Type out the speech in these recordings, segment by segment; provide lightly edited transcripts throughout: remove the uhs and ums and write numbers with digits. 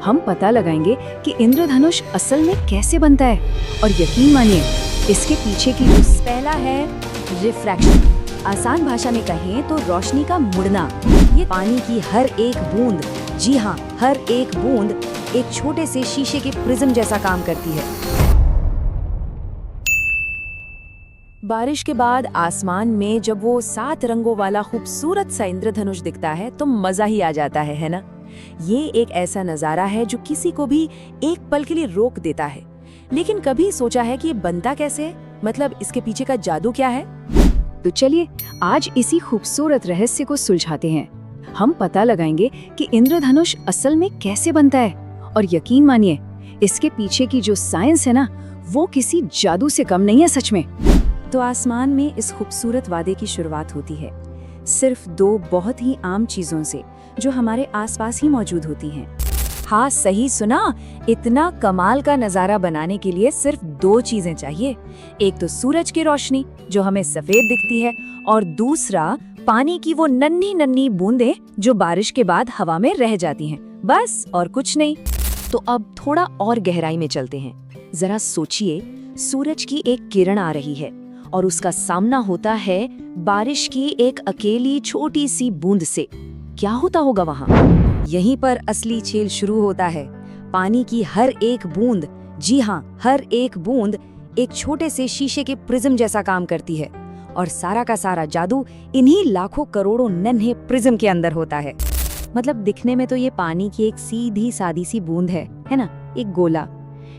हम पता लगाएंगे कि इंद्रधनुष असल में कैसे बनता है और यकीन मानिए इसके पीछे की जो पहला है रिफ्रैक्शन। आसान भाषा में कहें तो रोशनी का मुड़ना। ये पानी की हर एक बूंद, जी हाँ, हर एक बूंद एक छोटे से शीशे के प्रिज्म जैसा काम करती है। बारिश के बाद आसमान में जब वो 7 रंगों वाला खूबसूरत सा इंद्रधनुष दिखता है तो मजा ही आ जाता है ना? ये एक ऐसा नजारा है जो किसी को भी एक पल के लिए रोक देता है। लेकिन कभी सोचा है कि ये बनता कैसे है? मतलब इसके पीछे का जादू क्या है? तो चलिए आज इसी खूबसूरत रहस्य को सुलझाते हैं। हम पता लगाएंगे कि इंद्रधनुष असल में कैसे बनता है और यकीन मानिए इसके पीछे की जो साइंस है ना, वो किसी जादू से कम नहीं है सच में। तो आसमान में इस खूबसूरत वादे की शुरुआत होती है सिर्फ 2 बहुत ही आम चीजों से जो हमारे आसपास ही मौजूद होती हैं। हाँ, सही सुना, इतना कमाल का नजारा बनाने के लिए सिर्फ 2 चीजें चाहिए। एक तो सूरज की रोशनी जो हमें सफेद दिखती है और दूसरा पानी की वो नन्ही नन्ही बूंदें जो बारिश के बाद हवा में रह जाती हैं। बस और कुछ नहीं। तो अब थोड़ा और गहराई में चलते हैं। जरा सोचिए, सूरज की एक किरण आ रही है और उसका सामना होता है बारिश की एक अकेली छोटी सी बूंद से। क्या होता होगा वहाँ? यहीं पर असली खेल शुरू होता है। पानी की हर एक बूंद, जी हाँ, हर एक बूंद एक छोटे से शीशे के प्रिज्म जैसा काम करती है और सारा का सारा जादू इन्हीं लाखों करोड़ों नन्हे प्रिज्म के अंदर होता है। मतलब दिखने में तो ये पानी की एक सीधी सादी सी बूंद है ना, एक गोला।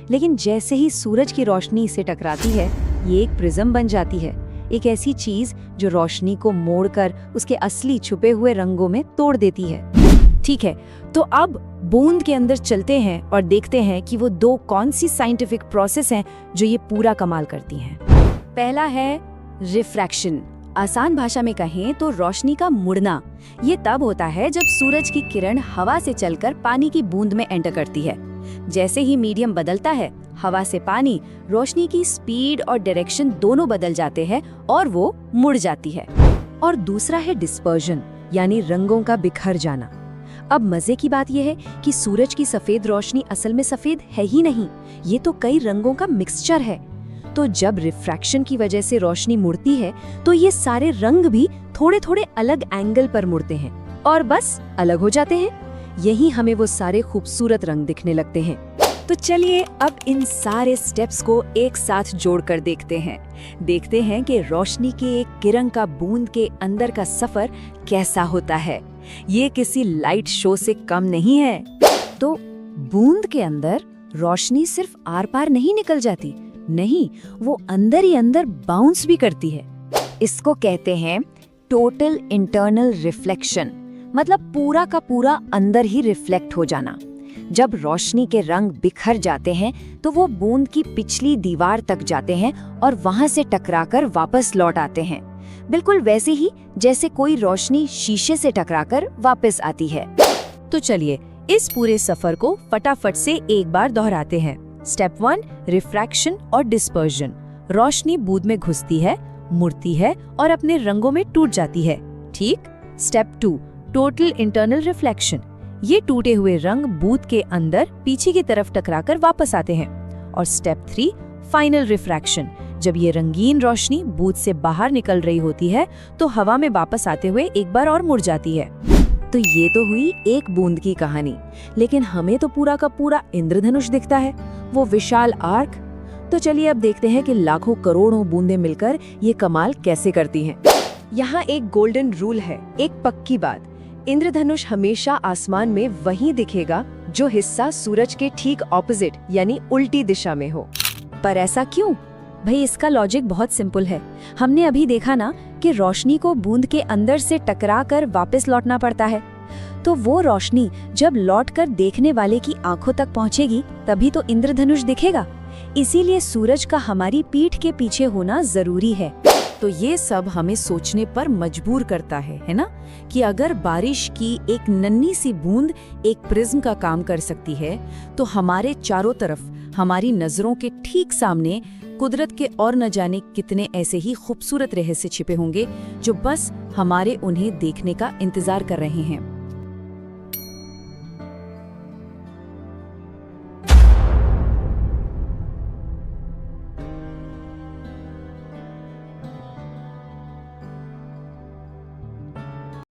लेकिन जैसे ही सूरज की रोशनी इसे टकराती है, ये एक प्रिज्म बन जाती है, एक ऐसी चीज जो रोशनी को मोड़कर उसके असली छुपे हुए रंगों में तोड़ देती है। ठीक है, तो अब बूंद के अंदर चलते हैं और देखते हैं कि वो 2 कौन सी साइंटिफिक प्रोसेस हैं जो ये पूरा कमाल करती हैं। पहला है रिफ्रैक्शन। आसान भाषा में कहें तो रोशनी का मुड़ना। ये तब होता है जब सूरज की किरण हवा से चलकर पानी की बूंद में एंटर करती है। जैसे ही मीडियम बदलता है, हवा से पानी, रोशनी की स्पीड और डायरेक्शन दोनों बदल जाते हैं और वो मुड़ जाती है। और दूसरा है डिस्पर्जन, यानी रंगों का बिखर जाना। अब मजे की बात यह है कि सूरज की सफेद रोशनी असल में सफेद है ही नहीं, ये तो कई रंगों का मिक्सचर है। तो जब रिफ्रैक्शन की वजह से रोशनी मुड़ती है तो ये सारे रंग भी थोड़े थोड़े अलग एंगल पर मुड़ते हैं और बस अलग हो जाते हैं। यही हमें वो सारे खूबसूरत रंग दिखने लगते हैं। तो चलिए अब इन सारे स्टेप्स को एक साथ जोड़कर देखते हैं कि रोशनी के एक किरण का बूंद के अंदर का सफर कैसा होता है। ये किसी लाइट शो से कम नहीं है। तो बूंद के अंदर रोशनी सिर्फ आर पार नहीं निकल जाती, नहीं, वो अंदर ही अंदर बाउंस भी करती है। इसको कहते हैं टोटल इंटरनल रिफ्लेक्शन, मतलब पूरा का पूरा अंदर ही रिफ्लेक्ट हो जाना। जब रोशनी के रंग बिखर जाते हैं तो वो बूंद की पिछली दीवार तक जाते हैं और वहां से टकराकर वापस लौट आते हैं, बिल्कुल वैसे ही जैसे कोई रोशनी शीशे से टकराकर वापस आती है। तो चलिए इस पूरे सफर को फटाफट से एक बार दोहराते हैं। स्टेप 1 रिफ्रैक्शन और डिस्पर्जन। रोशनी बूंद में घुसती है, मुड़ती है और अपने रंगों में टूट जाती है। ठीक। Step 2 total internal reflection. ये टूटे हुए रंग बूंद के अंदर पीछे की तरफ टकराकर वापस आते हैं। और स्टेप 3 फाइनल रिफ्रैक्शन। जब ये रंगीन रोशनी बूंद से बाहर निकल रही होती है तो हवा में वापस आते हुए एक बार और मुड़ जाती है। तो ये तो हुई एक बूंद की कहानी, लेकिन हमें तो पूरा का पूरा इंद्रधनुष दिखता है, वो विशाल आर्क। तो चलिए अब देखते हैं कि लाखों करोड़ों बूंदें मिलकर ये कमाल कैसे करती हैं। यहाँ एक गोल्डन रूल है, एक पक्की बात, इंद्रधनुष हमेशा आसमान में वहीं दिखेगा जो हिस्सा सूरज के ठीक ऑपोजिट यानी उल्टी दिशा में हो। पर ऐसा क्यों? भाई इसका लॉजिक बहुत सिंपल है। हमने अभी देखा ना कि रोशनी को बूंद के अंदर से टकरा कर वापस लौटना पड़ता है, तो वो रोशनी जब लौटकर देखने वाले की आंखों तक पहुंचेगी तभी तो इंद्रधनुष दिखेगा। इसीलिए सूरज का हमारी पीठ के पीछे होना जरूरी है। तो ये सब हमें सोचने पर मजबूर करता है ना, कि अगर बारिश की एक नन्ही सी बूंद एक प्रिज्म का काम कर सकती है तो हमारे चारों तरफ, हमारी नजरों के ठीक सामने कुदरत के और न जाने कितने ऐसे ही खूबसूरत रहस्य छिपे होंगे जो बस हमारे उन्हें देखने का इंतजार कर रहे हैं।